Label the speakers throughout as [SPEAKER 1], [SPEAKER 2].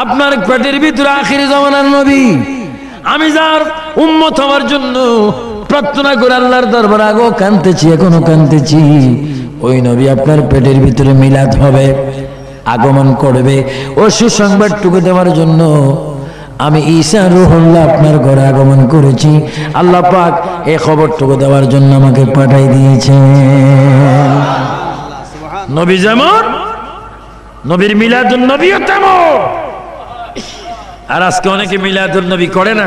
[SPEAKER 1] আপনার পেটের ভিতরে আখির জামানার নবী, আমি যার উম্মত হওয়ার জন্য প্রার্থনা করে আল্লাহর দরবারে আগেও কাঁদতেছি, এখনো কাঁদতেছি। ওই নবী আপনার পেটের ভিতরে মিলাদ হবে, আগমন করবে। ও সুসংবাদটুকু দেওয়ার জন্য আমি ঈসা রূহুল্লাহ আপনার ঘরে আগমন করেছি। আল্লাহ পাক এই খবরটুকু দেওয়ার জন্য আমাকে পাঠাই দিয়েছেন। নবী যেমন, নবীর মিলাদুন নবীও তেমন। আর আজকে অনেকে মিলাদুন নবী করে না,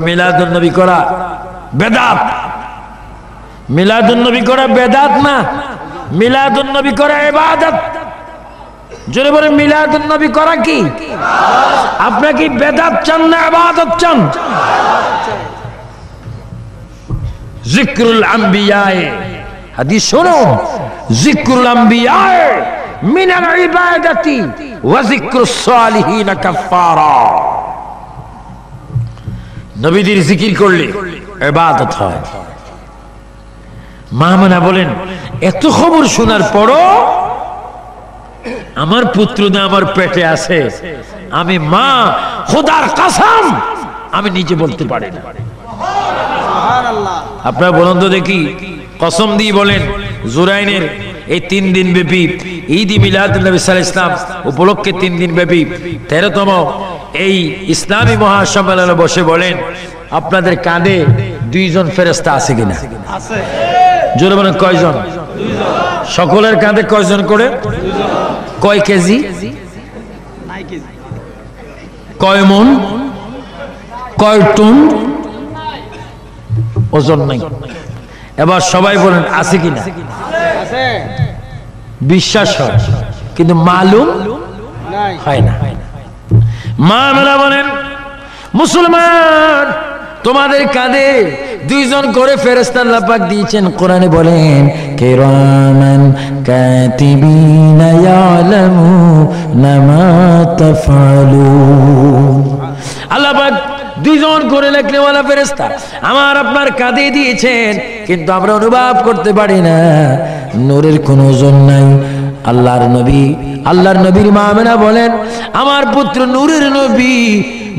[SPEAKER 1] মিলাদুন নবী করা বেদাত। মিলাদুন নবী করা বেদাত না, মিলাদুন নবী করা ইবাদত। জোরে বলে মিলাদুন নবী করা কি? আপনি কি বেদাত চান না ইবাদত চান? যিকরুল আম্বিয়ায়ে, হাদিস শোনো, যিকরুল আম্বিয়ায়ে মিনাল ইবাদাতি ওয়া যিকরুস সালিহিন কাফারা। নবীদের জিকির করলে ইবাদত হয়। মা মানা বলেন, এত খবর শোনার পরও আমার পুত্র না আমার পেটে আছে, আমি মা খোদার কসম আমি নিজে বলতে পারি না। আপনারা বলুন তো দেখি, কসম দিয়ে বলেন, জুরাইনের এই 3 দিন ব্যাপী ঈদ মিলাদুন নবী সাল্লাল্লাহু আলাইহি ওয়াসাল্লাম উপলক্ষে 3 দিন ব্যাপী 13তম এই ইসলামী মহাসম্মেলনে বসে বলেন, আপনাদের কাঁধে 2 জন ফেরেশতা আছে কিনা? আছে। জোরে বলেন কয়জন? 2 জন। সকলের কাঁধে কয়জন করে? 2 জন। কয় কেজি? কয় মন? কয় টন? ওজন নাই। এবার সবাই বলেন আছে কিনা? আছে। বিশ্বাস হয় কিন্তু মালুম হয় না। মা মেলা বলেন, মুসলমান তোমাদের কাঁধে 2 জন করে ফেরেশতা আল্লাহ পাক দিয়েছেন। কোরআনে বলেন, কিরামান কাতিবিনা ইয়ালামুনা মা তাফআলুন। আল্লাহ পাক 2 জন করে লেখনেওয়ালা ফেরেশতা আমার আপনার কাঁধে দিয়েছেন, কিন্তু আমরা অনুভব করতে পারি না। নূরের কোনো ওজন নাই। আল্লাহর নবীর মা আমেনা বলেন, আমার পুত্র নূরের নবী,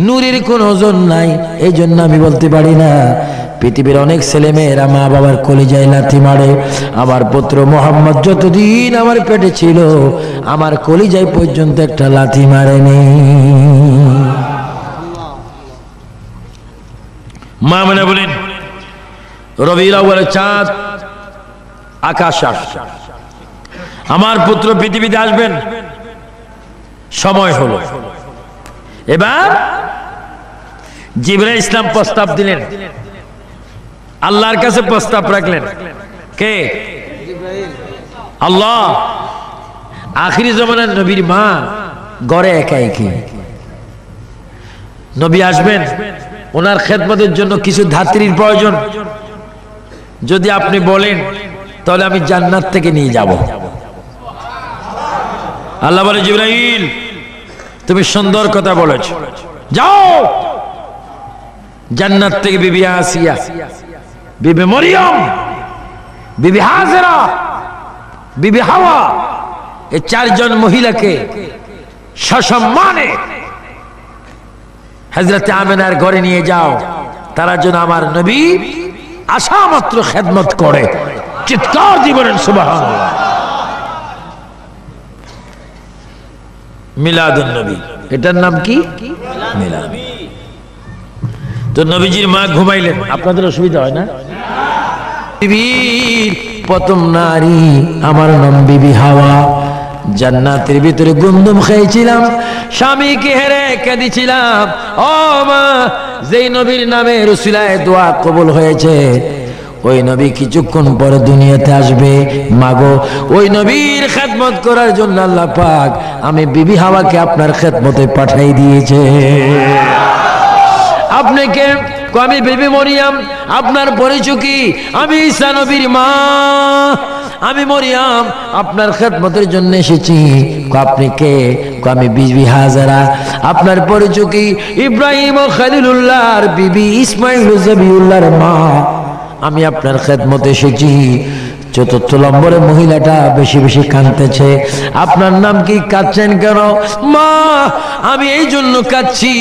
[SPEAKER 1] নূরের কোনো ওজন নাই, এই জন্য আমি বলতে পারি না। পৃথিবীর অনেক ছেলে মেয়েরা মা বাবার কলিজায় লাথি মারে, আমার পুত্র মোহাম্মদ যতদিন আমার পেটে ছিল আমার কলিজায় পর্যন্ত একটা লাথি মারেনি। মা আমেনা বলেন, রবিউল আউয়ালের চাঁদ আকাশ আসছে, আমার পুত্র পৃথিবীতে আসবেন, সময় হলো। এবার জিবরাইল ইসলাম প্রস্তাব দিলেন, আল্লাহর কাছে প্রস্তাব রাখলেন। কে? আল্লাহ। আখিরি জামানার নবীর মা ঘরে একা একা, নবী আসবেন, ওনার খেদমতের জন্য কিছু ধাত্রীর প্রয়োজন। যদি আপনি বলেন তাহলে আমি জান্নাত থেকে নিয়ে যাব। আল্লাহ বলে, জিবরাইল তুমি সুন্দর কথা বলেছ, যাও জান্নাত থেকে বিবি আসিয়া, বিবি মরিয়ম, বিবি হাজেরা, বিবি হাওয়া, এই 4 জন মহিলাকে সসম্মানে হযরত আমিনার ঘরে নিয়ে যাও। তারা যেন আমার নবী আসা মাত্র খেদমত করে। চিৎকার দিয়ে বলেন সুবহানাল্লাহ। মিলাদুন নবী, এটার নাম কি? মিলাদ। তো নবীজির মা ঘুমাইলেন, আপনাদের অসুবিধা হয় না? পৃথিবীর প্রথম নারী আমার নাম বিবি হাওয়া। জান্নাতের ভিতরে গুন্দুম খেয়েছিলাম, স্বামীকে হেরে কেঁদেছিলাম। ও মা, যেই নবীর নামে রসুলায় দোয়া কবুল হয়েছে, ওই নবী কিছুক্ষণ পরে দুনিয়াতে আসবে। মাগো, ওই নবীর খেদমত করার জন্য আল্লাহ পাক আমি বিবি হাওয়াকে আপনার খেদমতে পাঠাই দিয়েছে। আপনি কে? আমি বিবি মরিয়ম। আপনার পরিচয় কি? আমি ঈসা নবীর মা, আমি মরিয়ম, আপনার খেদমতের জন্য এসেছি। আপনি কে? আমি বিবি হাজেরা। আপনার পরিচয় কি? ইব্রাহিম ও খলিলুল্লাহর বিবি, ইসমাইল ও জবিউল্লাহর মা। আমি আপনার খেদমতে এসেছি। চতুর্থ নম্বরে মহিলাটা বেশি বেশি কাঁদতেছে। আপনার নাম কি, কাঁদছেন কেন? মা আমি এই জন্য কাঁদছি,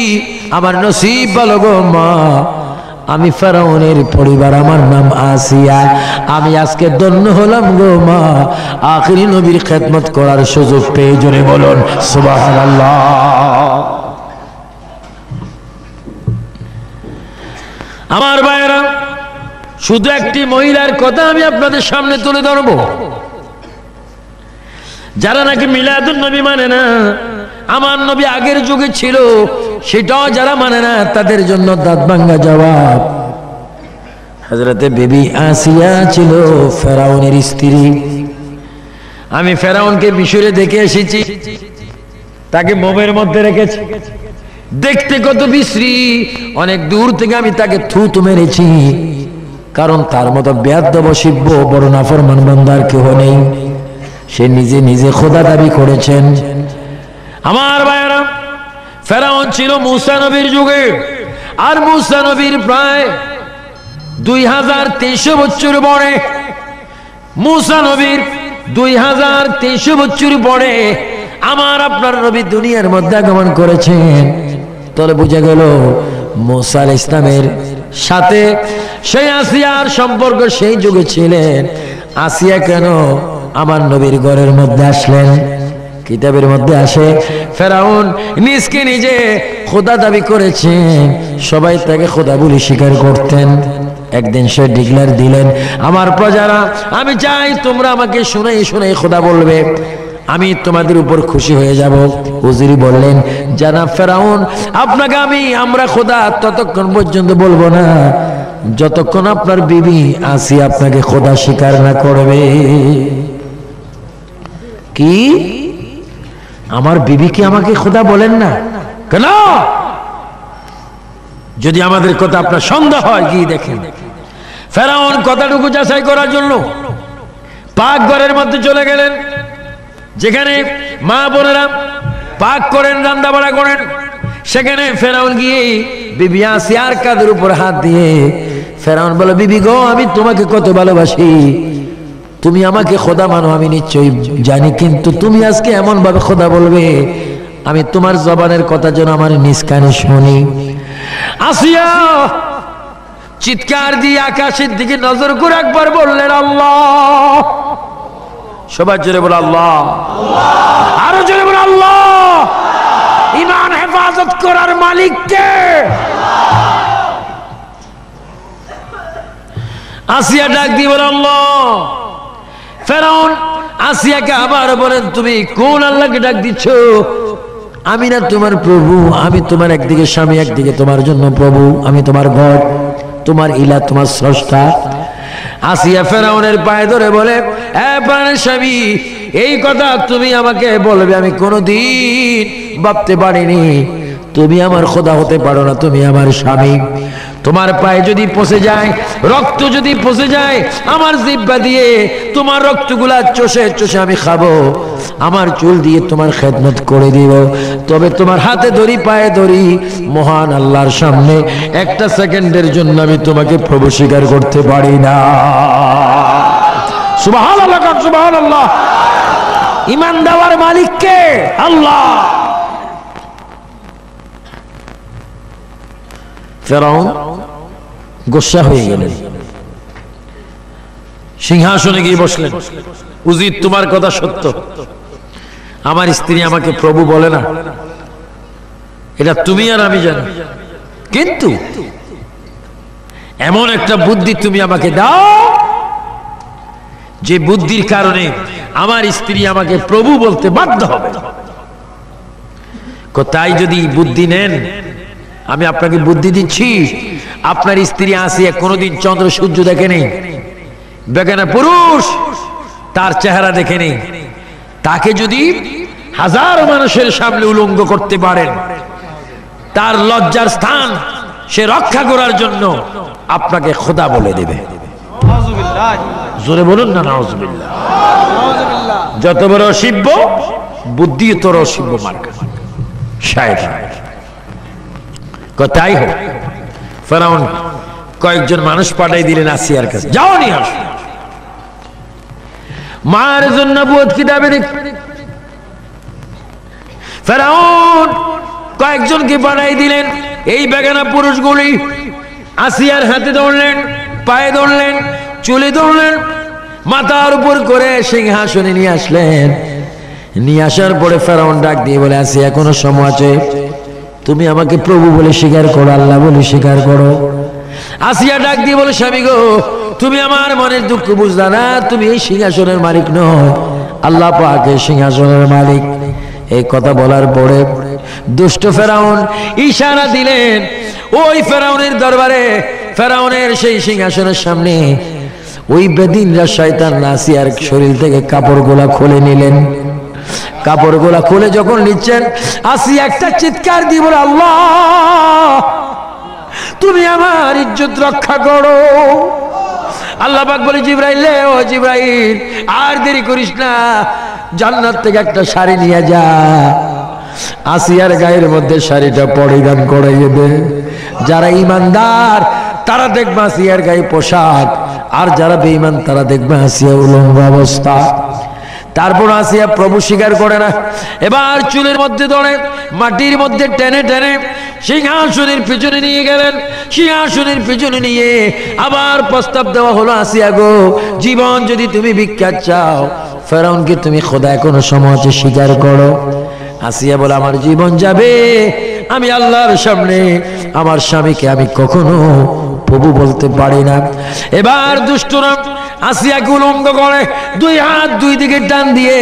[SPEAKER 1] আমার নসিব ভালো গো মা, আমি ফেরাউনের পরিবার, আমার নাম আসিয়া, আমি আজকে ধন্য হলাম গো মা, আখিরি নবীর খেদমত করার সুযোগ পেয়ে। জোরে বলুন সুবহানাল্লাহ। আমার ভাইয়েরা, শুধু একটি মহিলার কথা আমি আপনাদের সামনে তুলে ধরব, যারা নাকি মিলাদুন নবী মানে না, আমার নবী আগের যুগে ছিল সেটাও যারা মানে না, তাদের জন্য দাঁত ভাঙ্গা জবাব। হযরতে বিবি আসিয়া ছিল ফেরাউনের স্ত্রী। আমি ফেরাউনকে মিশরে দেখে এসেছি, তাকে মোমের মধ্যে রেখেছি, দেখতে কত বিশ্রী, অনেক দূর থেকে আমি তাকে থুতু মেরেছি, কারণ তার মতো বেয়াদব অসভ্য বড় নাফরমান বান্দার কেউ নেই। সে নিজে নিজে খোদা দাবি করেছেন। আমার ভাইয়েরা, ফেরাউন ছিল মূসা নবীর যুগে, আর মূসা নবীর প্রায় 2300 বছর পরে, মূসা নবীর 2300 বছর পরে আমার আপনার নবী দুনিয়ার মধ্যে আগমন করেছেন। তাহলে বোঝা গেল মূসা আলাইহিস সালামের সাথে সেই আসিয়ার সম্পর্ক সেই যুগে ছিলেন। আসিয়া কেন আমার নবীর ঘরের মধ্যে আসলেন? কিতাবের মধ্যে আসে ফেরাউন নিজকে নিজে খোদা দাবি করেছেন, সবাই তাকে খোদা বলে স্বীকার করতেন। একদিন সে ডিক্লেয়ার দিলেন, আমার প্রজারা, আমি চাই তোমরা আমাকে শুনাই শুনাই খোদা বলবে, আমি তোমাদের উপর খুশি হয়ে যাব। উজিরি বললেন, জানাব ফেরাউন, আপনাকে আমরা খোদা ততক্ষণ পর্যন্ত বলবো না যতক্ষণ আপনার বিবি আসিয়া আপনাকে খোদা স্বীকার না করবে। কি, আমার বিবি কি আমাকে খোদা বলেন না কেন? যদি আমাদের কথা আপনার সন্দেহ হয়, কি দেখেন, ফেরাউন কথাটুকু যাচাই করার জন্য পাক ঘরের মধ্যে চলে গেলেন, যেখানে মা বোনেরা পাক করেন, রান্না বাড়া করেন। সেখানে ফেরাউন গিয়ে বিবি আসিয়ার কাঁধের উপর হাত দিয়ে ফেরাউন বলে, বিবি গো, আমি তোমাকে কত ভালোবাসি, তুমি আমাকে খোদা মানো আমি নিশ্চয়ই জানি, কিন্তু তুমি আজকে এমন ভাবে খোদা বলবে, আমি তোমার জবানের কথা যেন আমার নিজ কানে শুনি। আসিয়া চিৎকার দিয়ে আকাশের দিকে নজর করে একবার বললেন, আল্লাহ। সবার জোরে বলে আল্লাহ, আরো জোরে বলে আল্লাহ। ঈমান হেফাজত করার মালিক কে? আসিয়া ডাক দিয়ে বলে আল্লাহ। ফেরাউন আসিয়াকে আবার বলেন, তুমি কোন আল্লাহকে ডাক দিচ্ছ? আমি না তোমার প্রভু, আমি তোমার একদিকে স্বামী, একদিকে তোমার জন্য প্রভু, আমি তোমার গড, তোমার ইলা, তোমার স্রষ্টা। আসিয়া ফেরাউনের পায়ে ধরে বলে, প্রাণের স্বামী, এই কথা তুমি আমাকে বলবে আমি কোনোদিন ভাবতে পারিনি। তুমি আমার খোদা হতে পারো না, তুমি আমার স্বামী। তোমার পায়ে যদি পচে যায়, রক্ত যদি পচে যায় আমার জিহ্বা দিয়ে, তোমার রক্তগুলা চষে চষে আমি খাবো, আমার চুল দিয়ে তোমার খেদমত করে দিব, তবে তোমার হাতে ধরি, পায়ে ধরি, মহান আল্লাহর সামনে একটা সেকেন্ডের জন্য আমি তোমাকে প্রভু স্বীকার করতে পারি না। সুবহানাল্লাহ, সুবহানাল্লাহ। ঈমান দেওয়ার মালিক কে? আল্লাহ। ফেরাউন গোসা হয়ে গেলেন, সিংহাসনে গিয়ে বসলেন। উজির, তোমার কথা সত্য, আমার স্ত্রী আমাকে প্রভু বলে না, এটা তুমি আর আমি জানি, কিন্তু এমন একটা বুদ্ধি তুমি আমাকে দাও যে বুদ্ধির কারণে আমার স্ত্রী আমাকে প্রভু বলতে বাধ্য হবে। তাই যদি বুদ্ধি নেন, আমি আপনাকে বুদ্ধি দিচ্ছি, আপনার স্ত্রী আসিয়া কোনোদিন চন্দ্র সূর্য দেখেনি, বেগানা পুরুষ তার চেহারা দেখেনি, তাকে যদি হাজার মানুষের সামনে উলঙ্গ করতে পারেন, তার লজ্জার স্থান সে রক্ষা করার জন্য আপনাকে খোদা বলে দেবে। জোরে বলুন না, নাউজুবিল্লাহ। যত বড় অসভ্য বুদ্ধি, তোর অসভ্য মার্কা শয়তান। কথাই হোক, ফেরাউন কয়েকজন মানুষ পাঠাই দিলেন আসিয়ার কাছে, যাও নিয়ে আসো। মারিজুন নবুয়ত কিতাবে ফেরাউন কয়েকজনকে পাঠাই দিলেন। এই বেগানা পুরুষগুলি আসিয়ার হাতে ধরলেন, পায়ে ধরলেন, চুলে ধরলেন, মাথার উপর করে সিংহাসনে নিয়ে আসলেন। নিয়ে আসার পরে ফেরাউন ডাক দিয়ে বলে, আসিয়া এখনো সময় আছে, তুমি আমাকে প্রভু বলে স্বীকার করো, আল্লাহ বলে স্বীকার করো। আসিয়া ডাক দিয়ে বলে, স্বামী গো, তুমি আমার মনের দুঃখ বুঝলা না, তুমি এই সিংহাসনের মালিক নয়, আল্লাহ পাক এই সিংহাসনের মালিক। এই কথা বলার পরে দুষ্ট ফেরাউন ইশারা দিলেন। ওই ফেরাউনের দরবারে, ফেরাউনের সেই সিংহাসনের সামনে ওই বেদিনরা শয়তান আসিয়ার শরীর থেকে কাপড়গুলা খুলে নিলেন। কাপড়গুলা খুলে যখন নিচ্ছেন, আসিয়া একটা চিৎকার দিয়ে বলে, আল্লাহ তুমি আমার ইজ্জত রক্ষা করো। আল্লাহ পাক বলে, জিবরাইল, ও জিবরাইল, আর দেরি করিস না, জান্নাত থেকে একটা শাড়ি নিয়ে যা, আসিয়ার গায়ের মধ্যে শাড়িটা পরিধান করাইয়ে দে। যারা ইমানদার তারা দেখবে আসিয়ার গায়ে পোশাক, আর যারা বেঈমান তারা দেখবে আসিয়া উলঙ্গ অবস্থা। তারপর আসিয়া প্রভু স্বীকার করে না। এবার চুলের মধ্যে ধরে মাটির মধ্যে টেনে টেনে সিংহাসনের পিছনে নিয়ে গেলেন। সিংহাসনের পিছনে নিয়ে আবার প্রস্তাব দেওয়া হলো, আসিয়া গো, জীবন যদি তুমি ভিক্ষা চাও, ফেরাউনকে তুমি খোদা এখনো সময় আছে, স্বীকার করো। আসিয়া বলে, আমার জীবন যাবে, আমি আল্লাহর সামনে আমার স্বামীকে আমি কখনো প্রভু বলতে পারি না। এবার দুষ্টরা আসিয়াকে উলঙ্গ করে, দুই হাত দুই দিকে টান দিয়ে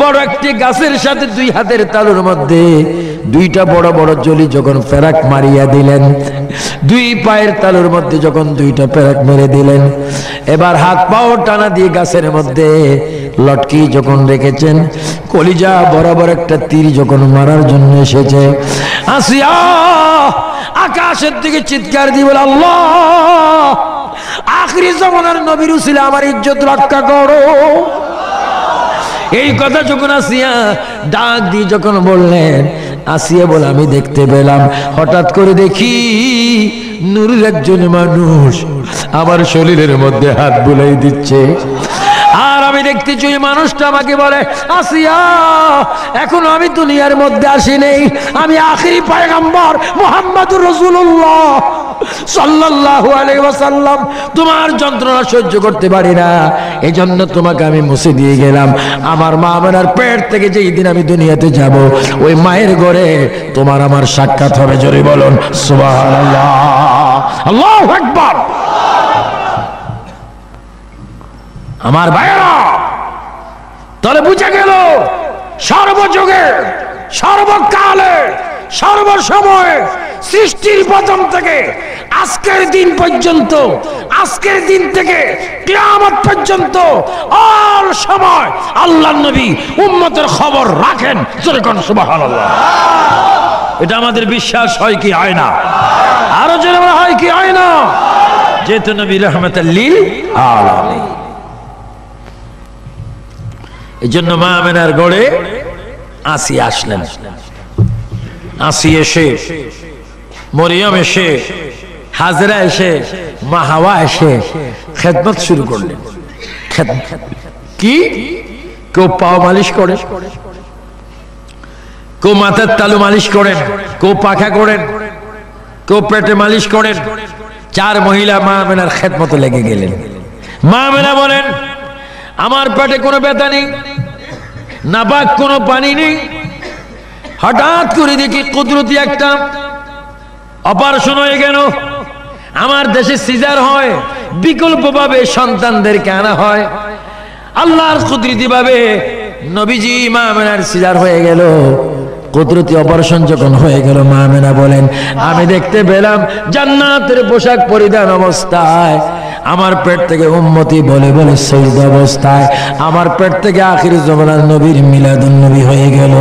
[SPEAKER 1] বড় একটি গাছের সাথে দুই হাতের তালুর মধ্যে দুইটা বড় বড় জলি যখন ফেরাক মারিয়া দিলেন, দুই পায়ের তালুর মধ্যে যখন দুইটা ফেরাক মেরে দিলেন, এবার হাত পাও টানা দিয়ে গাছের মধ্যে লটকি যখন রেখেছেন, কলিজা বরাবর একটা তীর যখন মারার জন্য এসেছে, আসিয়া আকাশের দিকে চিৎকার দিয়ে বলে, আল্লাহ আখিরি জামানার নবীর উসিলা আমার ইজ্জত রক্ষা করো। এই কথা যখন আসিয়া ডাক দিয়ে যখন বললেন, আসিয়া বলে, আমি দেখতে পেলাম, হঠাৎ করে দেখি নূরের একজন মানুষ আমার শরীরের মধ্যে হাত বুলাই দিচ্ছে। আর আমি দেখতেছি ওই মানুষটা আমাকে বলে, আসিয়া এখনো আমি দুনিয়ার মধ্যে আসি নেই, আমি আখিরি পয়গম্বর মুহাম্মদুর রাসূলুল্লাহ সাল্লাল্লাহু আলাইহি ওয়াসাল্লাম, তোমার যন্ত্রণা সহ্য করতে পারি না, এজন্য তোমাকে আমি মুছে দিয়ে গেলাম। আমার মা আমার পেট থেকে যেই দিন আমি দুনিয়াতে যাব, ওই মায়ের ঘরে তোমার আমার সাক্ষাৎ হবে। জোরে বলুন সুবহানাল্লাহ, আল্লাহু আকবার। আমার ভাইয়েরা, তাহলে বুঝে গেল সর্বযুগে, সর্বকালে, সর্বসময়ে, সৃষ্টির প্রথম থেকে আজকের দিন পর্যন্ত, আজকের দিন থেকে কিয়ামত পর্যন্ত আর সময় আল্লাহর নবী উম্মতের খবর রাখেন। জোরে কোন সুবহানাল্লাহ। এটা আমাদের বিশ্বাস হয় কি হয় না? আরো জোরে হয় কি হয় না? যেহেতু নবী রাহমাতাল লিল আলামিন। এই জন্য মা আমেনার গড়ে আসিয়া আসলেন। আসিয়া এসে, মরিয়ম এসে, হাজরা এসে, মা হাওয়া এসে খেদমত শুরু করলেন। কি? কেউ পাও মালিশ করে, কেউ মাথার তালু মালিশ করেন, কেউ পাখা করেন, কেউ পেটে মালিশ করেন। চার মহিলা মা আমেনার খেদমতে লেগে গেলেন। মা আমেনা বলেন, আমার পেটে কোনো ব্যথা নেই, নাপাক কোনো পানি নেই, হঠাৎ করে দেখি কুদরতি একটা অপারেশন হয়ে গেল। আমার দেশে সিজার হয়, বিকল্প ভাবে সন্তানদেরকে আনা হয়। আল্লাহর কুদরতি ভাবে নবীজি মা আমেনার সিজার হয়ে গেল। কুদরতি অপারেশন যখন হয়ে গেল, মা আমেনা বলেন, আমি দেখতে পেলাম জান্নাতের পোশাক পরিধান অবস্থায় আমার পেট থেকে উম্মতি বলে বলে শহীদ অবস্থায় আমার পেট থেকে আখির জামানার নবীর মিলাদুন নবী হয়ে গেল।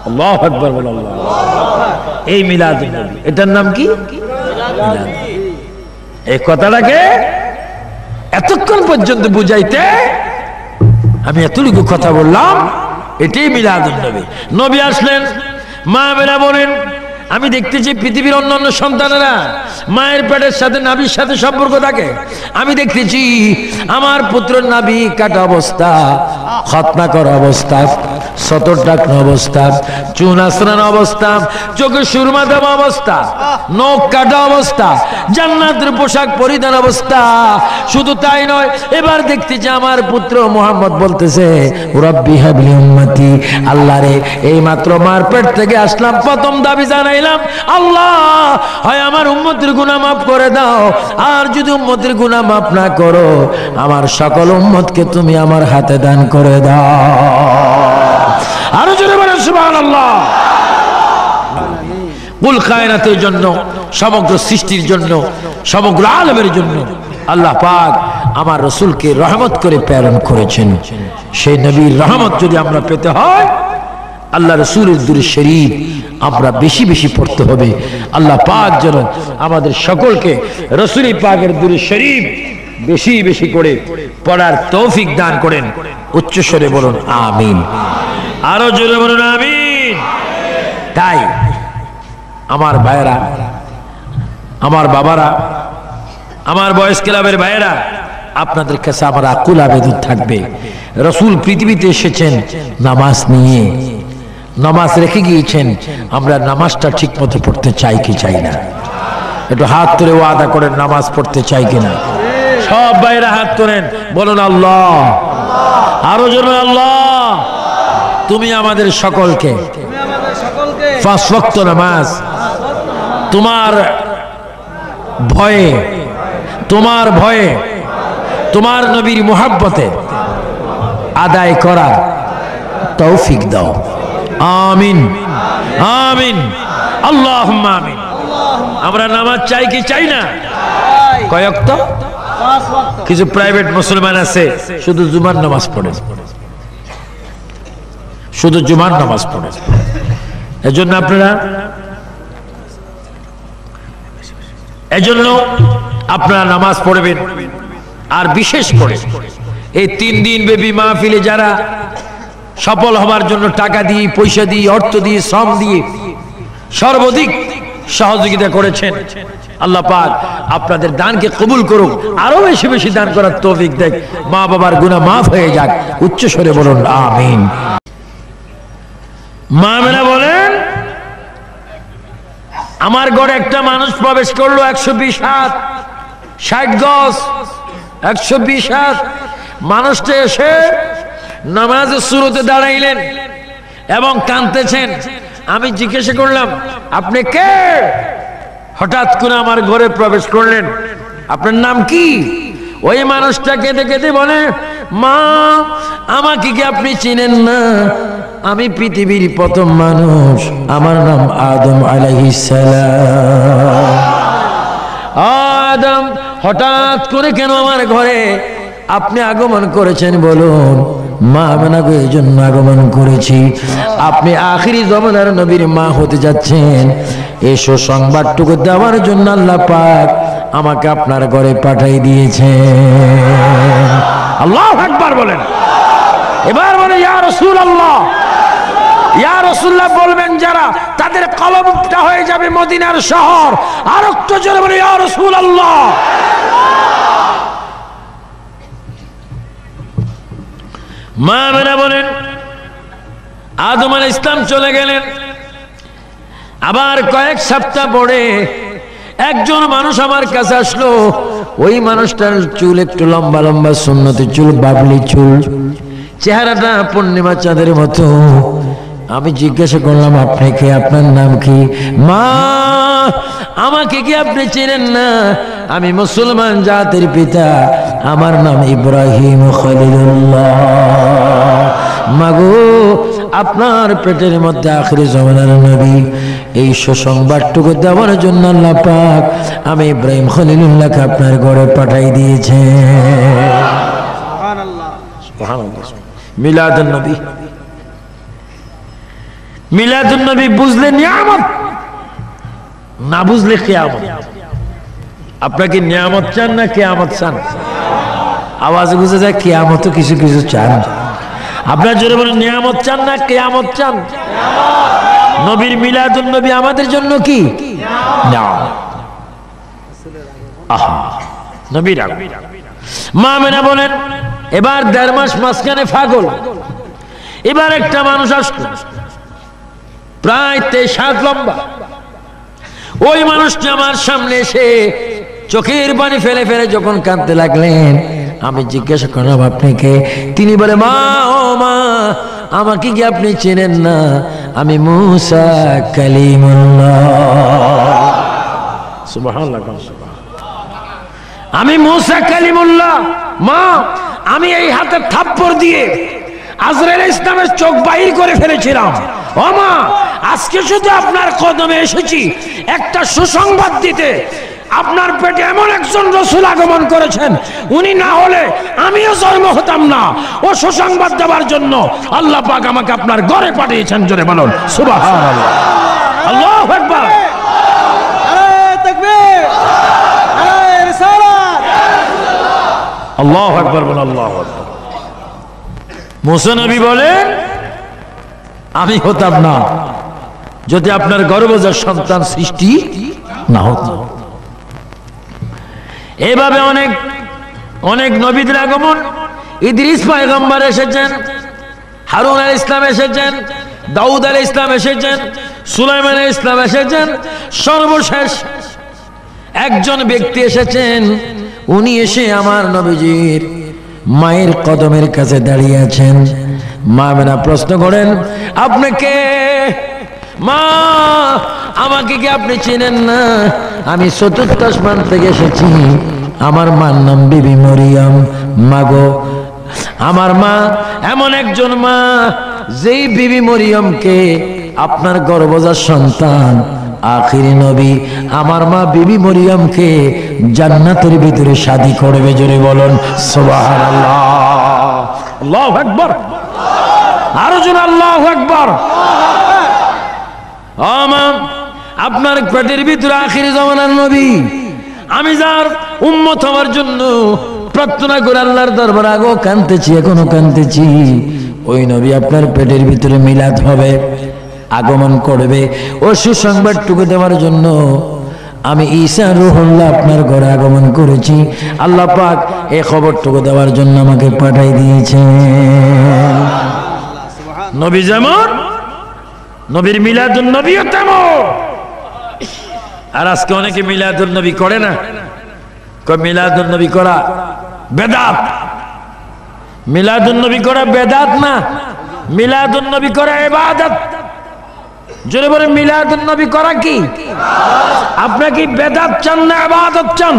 [SPEAKER 1] আল্লাহু আকবার বলো। এই মিলাদুন নবী, এটার নাম কি? মিলাদ। এই কথাটাকে এতক্ষণ পর্যন্ত বুঝাইতে আমি এতটুকু কথা বললাম, এটাই মিলাদুন নবী। নবী আসলেন, মা আমেনা বলেন, আমি দেখতেছি পৃথিবীর অন্যান্য সন্তানেরা মায়ের পেটের সাথে নাভির সাথে সম্পর্ক থাকে। আমি দেখতেছি আমার পুত্রের নাভি কাটা অবস্থা, খতনা করা অবস্থা, সতর ডাকনো অবস্থা, চুন আশ্রানো অবস্থা, চোখে সুরমা দেওয়া অবস্থা, নখ কাটা অবস্থা, জান্নাতের পোশাক পরিধান অবস্থা। শুধু তাই নয়, এবার দেখতেছি আমার পুত্র মুহাম্মদ বলতেছে রব্বি হাবলি উম্মতি, আল্লাহ রে এই মাত্র মার পেট থেকে আসলাম, প্রথম দাবি জানাইলাম আল্লাহ হয় আমার উম্মতের গুনাহ মাফ করে দাও, আর যদি উম্মতের গুনাহ মাফ না করো আমার সকল উম্মতকে তুমি আমার হাতে দান করে দাও। আরো জোরে বলেন সুবহানাল্লাহ। কুল কায়নাতের জন্য, সমগ্র সৃষ্টির জন্য, সমগ্র আলমের জন্য আল্লাহ পাক আমার রাসূলকে রহমত করে প্রেরণ করেছেন। সেই নবীর রহমত যদি আমরা পেতে হয় আল্লাহ রাসূলের দুরূদ শরীফ আমরা বেশি বেশি পড়তে হবে। আল্লাহ পাক যেন আমাদের সকলকে রাসূল পাকের দুরূদ শরীফ বেশি বেশি করে পড়ার তৌফিক দান করেন। উচ্চ স্বরে বলুন আমিন। আরো জোরে বলুন আমিন। তাই আমার ভাইয়েরা, আমার বাবারা, আমার বয়স ক্লাবের ভাইয়েরা, আপনাদের কাছে আমার আকুল আবেদন থাকবে, রাসূল পৃথিবীতে এসেছেন নামাজ নিয়ে, নামাজ রেখে গিয়েছেন, আমরা নামাজটা ঠিক মতো পড়তে চাই কি চাই না? একটু হাত তুলে ওয়াদা করেন নামাজ পড়তে চাই কিনা। সব ভাইয়েরা হাত তোলেন, বলুন আল্লাহ। আরো জোরে আল্লাহ। তুমি আমাদের সকলকে পাঁচ ওয়াক্ত নামাজ তোমার ভয়ে, তোমার ভয়ে, তোমার নবীর মুহাব্বতে আদায় করার তৌফিক দাও। আমিন আমিন আল্লাহুম্মা আমিন। আমরা নামাজ চাই কি চাই না? কয় ওয়াক্ত? কিছু প্রাইভেট মুসলমান আছে শুধু জুমার নামাজ পড়ে, শুধু জুমার নামাজ পড়ে। এজন্য আপনারা নামাজ পড়বেন। আর বিশেষ করে এই 3 দিন ব্যাপী মাহফিলে যারা সফল হবার জন্য টাকা দিয়ে, পয়সা দিয়ে, অর্থ দিয়ে, শ্রম দিয়ে সর্বাধিক সহযোগিতা করেছেন, আল্লাহ পাক আপনাদের দানকে কবুল করুক, আরো বেশি বেশি দান করার তৌফিক দেখ, মা বাবার গুনাহ মাফ হয়ে যাক। উচ্চ স্বরে বলুন আমিন। মা মেরা বলেন আমার ঘরে একটা মানুষ প্রবেশ করলো 120 হাত 60 গজ, 120 হাত। মানুষটা এসে নামাজের শুরুতে দাঁড়াইলেন এবং কাঁদতেছেন। আমি জিজ্ঞাসা করলাম আপনি কে? হঠাৎ করে আমার ঘরে প্রবেশ করলেন, আপনার নাম কি? ওই মানুষটা কেঁদে কেঁদে বলে মা আমাকে কি আপনি চিনেন না? আমি পৃথিবীর প্রথম মানুষ, আমার নাম আদম আলাইহিস সালাম। আদম হঠাৎ করে কেন আমার ঘরে আপনি আগমন করেছেন বলুন? মা আপনাকে এই জন্য আগমন করেছি, আপনি আখিরি জমানার নবীর মা হতে যাচ্ছেন, এসো সংবাদটুকু দেওয়ার জন্য আল্লাহ পাক আমাকে আপনার ঘরে পাঠাই দিয়েছেন। আল্লাহু আকবার বলেন। এবার বলে ইয়া রাসূলুল্লাহ, ইয়া রাসূলুল্লাহ বলবেন যারা, তাদের কলবটা হয়ে যাবে মদিনার শহর। আর একটু জোরে বলে ইয়া রাসূলুল্লাহ। মা মেরা বলেন আদম আলাইহিস সালাম চলে গেলেন। আবার কয়েক সপ্তাহ পরে একজন মানুষ আমার কাছে আসলো। ওই মানুষটার চুল একটু লম্বা লম্বা সুন্নতি চুল, বাবলি চুল, চেহারাটা পূর্ণিমা চাঁদের মতো। আমি জিজ্ঞাসা করলাম আপনি কে, আপনার নাম কি? মা আমাকে কি আপনি চেনেন না? আমি মুসলমান জাতির পিতা, আমার নাম ইব্রাহিম খলিলুল্লাহ। মাগো আপনার পেটের মধ্যে আখিরি জামানার নবী, এই সুসংবাদটুকু দেওয়ার জন্য আল্লাহ পাক আমি ইব্রাহিম খলিলুল্লাহকে আপনার ঘরে পাঠাই দিয়েছে। সুবহানাল্লাহ সুবহানাল্লাহ। মিলাদুন নবী, মিলাদুন নবী বুঝলে নিয়ামত, না বুঝলে কিয়ামত। আপনাকে নিয়ামত চান না কিয়ামত চান? আওয়াজ বুঝে যায় কিয়ামত কিছু কিছু চান। আপনার জোরে বলেন নিয়ামত চান না কিয়ামত চান? নবীর মিলাদুন নবী আমাদের জন্য কি না? আহা, নবীর আগমন। মা আমেনা বলেন এবার 1.5 মাস মাঝখানে ফাগল, এবার একটা মানুষ আসতো প্রায় 23 হাত লম্বা। ওই মানুষটা আমার সামনে এসে চোখের পানি ফেলে ফেলে যখন কাঁদতে লাগলেন, আমি জিজ্ঞাসা করলাম আপনি কে? তিনি বলে মা, ও মা, আমাকে কি আপনি চেনেন না? আমি মুসা কালিমুল্লাহ। সুবহানাল্লাহ। আমি মুসা কালিমুল্লাহ। মা, আমি এই হাতে থাপ্পড় দিয়ে আজরাইল ইসলামের চোখ বাহির করে ফেলেছিলাম। ও মা, আজকে শুধু আপনার কদমে এসেছি একটা সুসংবাদ দিতে। আপনার পেটে এমন একজন রাসূল আগমন করেছেন, উনি না হলে আমিও জন্ম হতাম না। ও সুসংবাদ দেওয়ার জন্য আল্লাহ পাক আমাকে আপনার ঘরে পাঠিয়েছেন। জোরে বলুন সুবহানাল্লাহ। আল্লাহু আকবার। নারে তাকবীর, নারে রিসালাত। আল্লাহু আকবার বলুন। আল্লাহু আকবার। মুসা নবী বলেন আমি হতাম না যদি আপনার গর্ভজাত সন্তান সৃষ্টি না হতো। এইভাবে অনেক অনেক নবীদের আগমন। ইদ্রিস পয়গম্বর এসেছেন, হারুন আলাইহিস সালাম এসেছেন, দাউদ আলাইহিস সালাম এসেছেন, সুলাইমান আলাইহিস সালাম এসেছেন। সর্বশেষ একজন ব্যক্তি এসেছেন, উনি এসে আমার নবীজির মায়ের কদমের কাছে দাঁড়িয়ে আছেন। মা আমেনা প্রশ্ন করেন আপনি কে? মা, আমাকে কি আপনি চেনেন না? আমি ৪র্থ আসমান থেকে এসেছি। আমার মার নাম বিবি মরিয়ম। মাগো, আমার মা এমন একজন মা যেই বিবি মরিয়মকে আপনার গর্ভজাত সন্তান আখিরি নবী আমার মা বিবি মরিয়মকে জান্নাতের ভিতরে শাদী করবে। জোরে বলুন সুবহানাল্লাহ। আল্লাহু আকবার। আরো জোরে আল্লাহু আকবার। আপনার পেটের ভিতরে আখিরি জামানার নবী, আমি যার উম্মত হওয়ার জন্য প্রার্থনা করে আল্লাহর দরবারে আগো কাঁদতেছি, এখনো কাঁদতেছি। ওই নবী আপনার পেটের ভিতরে মিলাদ হবে, আগমন করবে। ও সুসংবাদটুকু দেওয়ার জন্য আমি ঈসা রূহুল্লাহ আপনার ঘরে আগমন করেছি। আল্লাহ পাক এই খবরটুকু দেওয়ার জন্য আমাকে পাঠাই দিয়েছেন। নবী যেমন, নবীর মিলাদুন নবীও তেমন। আর আজকে অনেকে মিলাদুন নবী করে না, কয় মিলাদুন নবী করা বেদাত। মিলাদুন নবী করা বেদাত না, মিলাদুন নবী করা ইবাদত। জোরে বলেন মিলাদুন নবী করা কি? আপনি কি বেদাত চান না ইবাদত চান?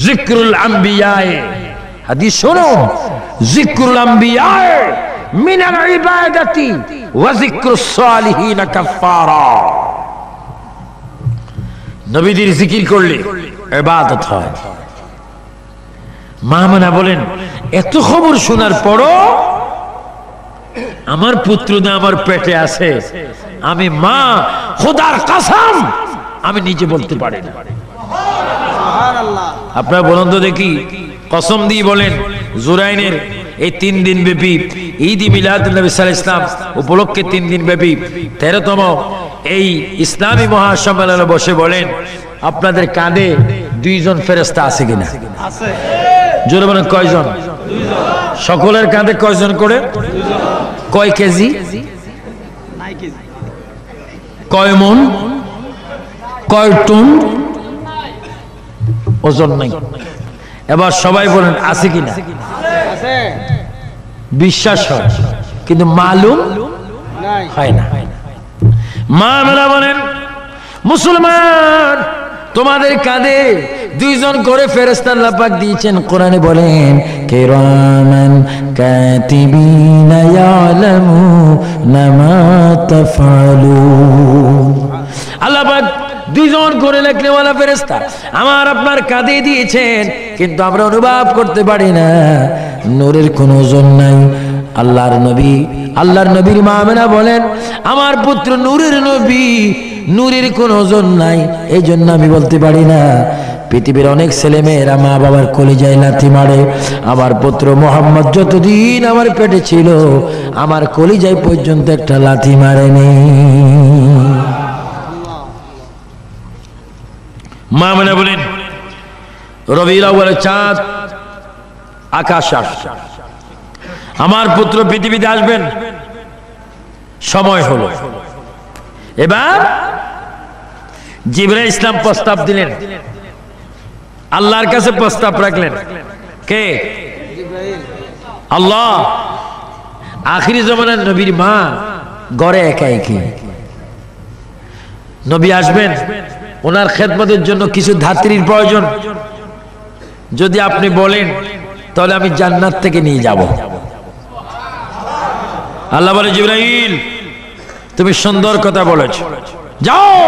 [SPEAKER 1] যিকরুল আম্বিয়ায়ে, হাদিস শোনো, যিকরুল আম্বিয়ায়ে মিনাল ইবাদাতি ওয়া যিকরুস সালিহিন কাফারা। নবীদের জিকির করলে ইবাদত হয়। মা আমেনা বলেন এত খবর শোনার পরও আমার পুত্রটা আমার পেটে আছে, আমি মা খোদার কসম আমি নিজে বলতে পারি না। আপনারা বলুন তো দেখি, কসম দিয়ে বলেন জুরাইনের এই 3 দিন ব্যাপী ঈদ মিলাদুন নবী সাল্লাল্লাহু আলাইহি ওয়াসাল্লাম উপলক্ষে 3 দিন ব্যাপী 13তম এই ইসলামী মহাসম্মেলনে বসে বলেন আপনাদের কাঁধে 2 জন ফেরেশতা আছে কিনা? আছে। জোরে বলেন কয়জন? 2 জন। সকলের কাঁধে কয়জন করে? 2 জন। কয় কেজি? 9 কেজি। কয় মন? কয় টন? ওজন নাই। এবার সবাই বলেন আছে কিনা? আছে। বিশ্বাস হয় কিন্তু মালুম হয় না। মা আমেনা বলেন মুসলমান তোমাদের কাঁধে 2 জন করে ফেরেশতা আল্লাহ পাক দিয়েছেন। কোরআনে বলেন কিরামান কাতিবিনা ইয়ালামুনা মা তাফআলুন। আল্লাহ পাক 2 জন করে লেখনেওয়ালা ফেরেশতা আমার আপনার কাঁধে দিয়েছেন, কিন্তু আমরা অনুভব করতে পারি না। নূরের কোনো ওজন নাই। আল্লাহর নবীর মা আমেনা বলেন আমার পুত্র নূরের নবী, নূরের কোনো ওজন নাই, এই জন্য আমি বলতে পারি না। পৃথিবীর অনেক ছেলে মেয়েরা মা বাবার কলিজায় লাথি মারে, আমার পুত্র মোহাম্মদ যতদিন আমার পেটে ছিল আমার কলিজায় পর্যন্ত একটা লাথি মারেনি। মা মনে বলেন রবিউল আউয়ালের চাঁদ আকাশ আসছে, আমার পুত্র পৃথিবীতে আসবেন, সময় হলো। এবার জিবরাইল ইসলাম প্রস্তাব দিলেন, আল্লাহর কাছে প্রস্তাব রাখলেন। কে? আল্লাহ। আখিরি জামানার নবীর মা ঘরে একা একা, নবী আসবেন, ওনার খেদমতের জন্য কিছু ধাত্রীর প্রয়োজন, যদি আপনি বলেন তাহলে আমি জান্নাত থেকে নিয়ে যাব। আল্লাহ বলে, জিবরাইল তুমি সুন্দর কথা বলেছ, যাও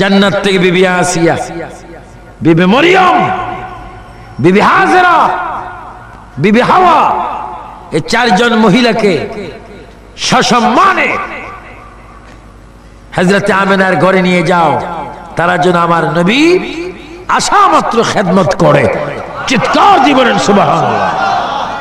[SPEAKER 1] জান্নাত থেকে বিবি আসিয়া, বিবি মরিয়ম, বিবি হাজেরা, বিবি হাওয়া, এই চারজন মহিলাকে সসম্মানে হযরত আমিনার ঘরে নিয়ে যাও, তারা যেন আমার নবী আসা মাত্র খেদমত করে। চিৎকার দিয়ে বলেন সুবহানাল্লাহ।